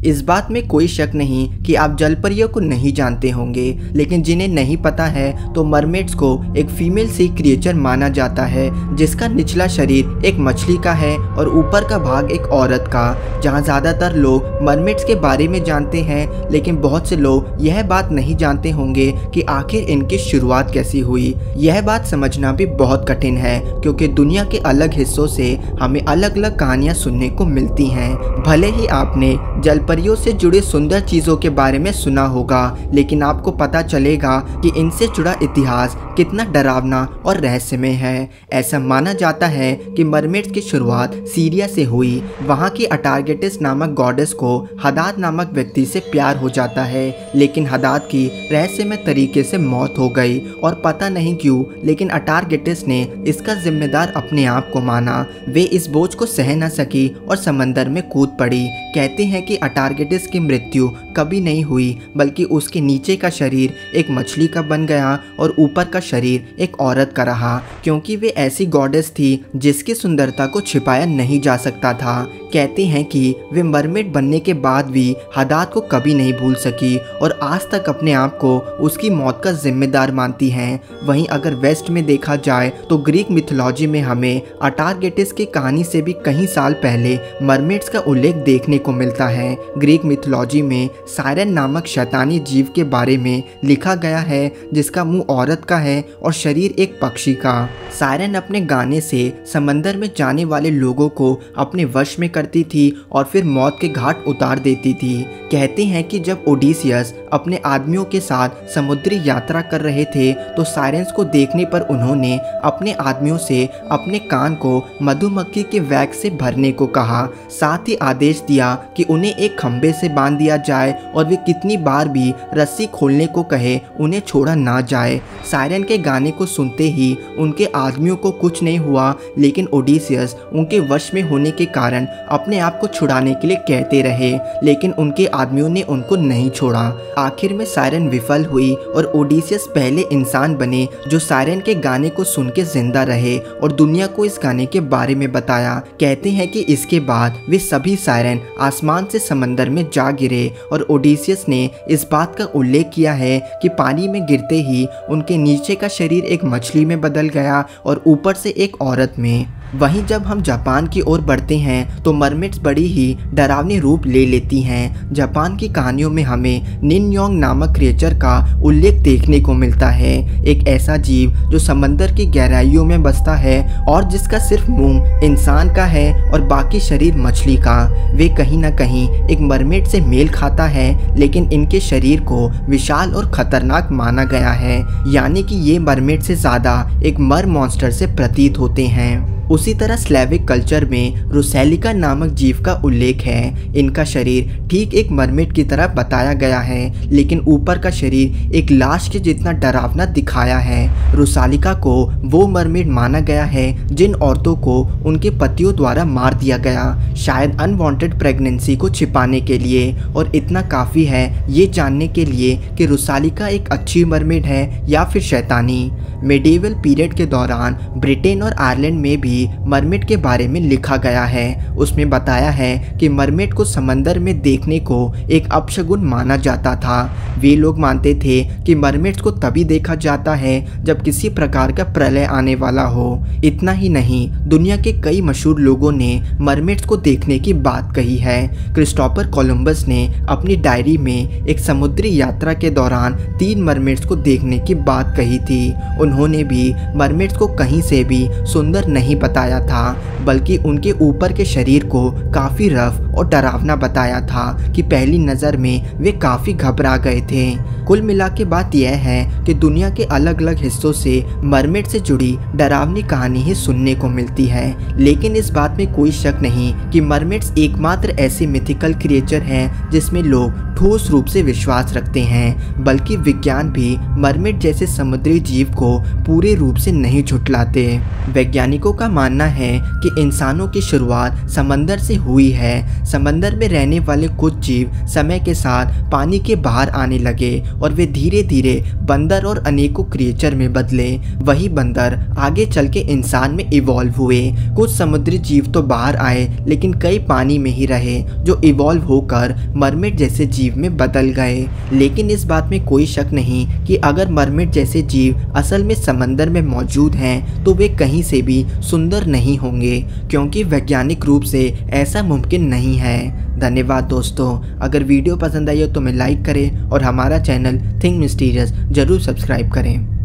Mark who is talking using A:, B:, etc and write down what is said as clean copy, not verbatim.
A: इस बात में कोई शक नहीं कि आप जलपरियों को नहीं जानते होंगे, लेकिन जिन्हें नहीं पता है तो मरमेड्स को एक फीमेल सी क्रिएचर माना जाता है जिसका निचला शरीर एक मछली का है और ऊपर का भाग एक औरत का। जहां ज़्यादातर लोग मरमेड्स के बारे में जानते हैं, लेकिन बहुत से लोग यह बात नहीं जानते होंगे कि आखिर इनकी शुरुआत कैसी हुई। यह बात समझना भी बहुत कठिन है क्योंकि दुनिया के अलग हिस्सों से हमें अलग अलग कहानियाँ सुनने को मिलती हैं। भले ही आपने जलपरियों से जुड़े सुंदर चीज़ों के बारे में सुना होगा, लेकिन आपको पता चलेगा कि इनसे जुड़ा इतिहास कितना डरावना और रहस्यमय है। ऐसा माना जाता है कि मरमेड्स की शुरुआत सीरिया से हुई। वहाँ की अटारगेटिस नामक गॉडेस को हदाद नामक व्यक्ति से प्यार हो जाता है, लेकिन हदाद की रहस्यमय तरीके से मौत हो गई और पता नहीं क्यों, लेकिन अटारगेटिस ने इसका जिम्मेदार अपने आप को माना। वे इस बोझ को सह न सकी और समंदर में कूद पड़ी। कहते हैं कि अटारगेटिस की मृत्यु कभी नहीं हुई, बल्कि उसके नीचे का शरीर एक मछली का बन गया और ऊपर का शरीर एक औरत का रहा, क्योंकि वे ऐसी गॉडेस थी जिसकी सुंदरता को छिपाया नहीं जा सकता था। कहते हैं कि वे मरमेड बनने के बाद भी हदाद को कभी नहीं भूल सकी और आज तक अपने आप को उसकी मौत का जिम्मेदार मानती हैं। वहीं अगर वेस्ट में देखा जाए तो ग्रीक मिथोलॉजी में हमें अटारगेटिस की कहानी से भी कई साल पहले मरमेड्स का उल्लेख देखने को मिलता है। ग्रीक मिथोलॉजी में सायरन नामक शैतानी जीव के बारे में लिखा गया है जिसका मुंह औरत का है और शरीर एक पक्षी का। सायरन अपने गाने से समंदर में जाने वाले लोगों को अपने वश में करती थी और फिर मौत के घाट उतार देती थी। कहते हैं कि जब ओडिसियस अपने आदमियों के साथ समुद्री यात्रा कर रहे थे तो सायरन्स को देखने पर उन्होंने अपने आदमियों से अपने कान को मधुमक्खी के वैक्स से भरने को कहा। साथ ही आदेश दिया कि उन्हें एक खंबे से बांध दिया जाए और वे कितनी बार भी रस्सी खोलने को कहे उन्हें छोड़ा ना जाए। सायरन के गाने को सुनते ही उनके आदमियों को कुछ नहीं हुआ, लेकिन ओडिसियस उनके वश में होने के कारण अपने आप को छुड़ाने के लिए कहते रहे, लेकिन उनके आदमियों ने उनको नहीं छोड़ा। आखिर में सायरन विफल हुई और ओडिसियस पहले इंसान बने जो सायरन के गाने को सुन के जिंदा रहे और दुनिया को इस गाने के बारे में बताया। कहते हैं कि इसके बाद वे सभी सायरन आसमान से समंदर में जा गिरे और ओडिसियस ने इस बात का उल्लेख किया है कि पानी में गिरते ही उनके नीचे का शरीर एक मछली में बदल गया और ऊपर से एक औरत में। वहीं जब हम जापान की ओर बढ़ते हैं तो मरमेड्स बड़ी ही डरावनी रूप ले लेती हैं। जापान की कहानियों में हमें निन्योंग नामक क्रिएचर का उल्लेख देखने को मिलता है, एक ऐसा जीव जो समंदर की गहराइयों में बसता है और जिसका सिर्फ मुंह इंसान का है और बाकी शरीर मछली का। वे कहीं ना कहीं एक मरमेड से मेल खाता है, लेकिन इनके शरीर को विशाल और खतरनाक माना गया है, यानी कि ये मरमेड से ज्यादा एक मर मॉन्स्टर से प्रतीत होते हैं। उसी तरह स्लेविक कल्चर में रुसेलिका नामक जीव का उल्लेख है। इनका शरीर ठीक एक मरमेड की तरह बताया गया है, लेकिन ऊपर का शरीर एक लाश के जितना डरावना दिखाया है। रुसालिका को वो मरमेड माना गया है जिन औरतों को उनके पतियों द्वारा मार दिया गया, शायद अनवांटेड प्रेगनेंसी को छिपाने के लिए। और इतना काफ़ी है ये जानने के लिए कि रुसालिका एक अच्छी मरमेड है या फिर शैतानी। मेडिवल पीरियड के दौरान ब्रिटेन और आयरलैंड में भी मरमेड के बारे में लिखा गया है। उसमें बताया है कि मरमेड को समंदर में देखने को एक अपशगुन माना जाता था। वे लोग मानते थे कि मरमेड्स को तभी देखा जाता है जब किसी प्रकार का प्रलय आने वाला हो। इतना ही नहीं, दुनिया के कई मशहूर लोगों ने मरमेड्स को देखने की बात कही है। क्रिस्टोफर कोलंबस ने अपनी डायरी में एक समुद्री यात्रा के दौरान 3 मरमेड्स को देखने की बात कही थी। उन्होंने भी मरमेड्स को कहीं से भी सुंदर नहीं बताया था, बल्कि उनके ऊपर के शरीर को काफी रफ और डरावना बताया था कि पहली नजर में वे काफी घबरा गए थे। कुल मिला के बात यह है कि दुनिया के अलग अलग हिस्सों से मरमेड से जुड़ी डरावनी कहानी ही सुनने को मिलती है, लेकिन इस बात में कोई शक नहीं कि मरमेड्स एकमात्र ऐसे मिथिकल क्रिएचर हैं जिसमें लोग ठोस रूप से विश्वास रखते हैं, बल्कि विज्ञान भी मरमेड जैसे समुद्री जीव को पूरे रूप से नहीं झुठलाते। वैज्ञानिकों का मानना है कि इंसानों की शुरुआत समंदर से हुई है। समंदर में रहने वाले कुछ जीव समय के साथ पानी के बाहर आने लगे और वे धीरे धीरे बंदर और अनेकों क्रिएचर में बदले। वही बंदर आगे चल के इंसान में इवॉल्व हुए। कुछ समुद्री जीव तो बाहर आए लेकिन कई पानी में ही रहे जो इवॉल्व होकर मरमेड जैसे जीव में बदल गए। लेकिन इस बात में कोई शक नहीं कि अगर मरमेड जैसे जीव असल में समंदर में मौजूद हैं तो वे कहीं से भी सुंदर नहीं होंगे, क्योंकि वैज्ञानिक रूप से ऐसा मुमकिन नहीं है। धन्यवाद दोस्तों। अगर वीडियो पसंद आई हो तो मैं लाइक करें और हमारा चैनल थिंक मिस्टीरियस जरूर सब्सक्राइब करें।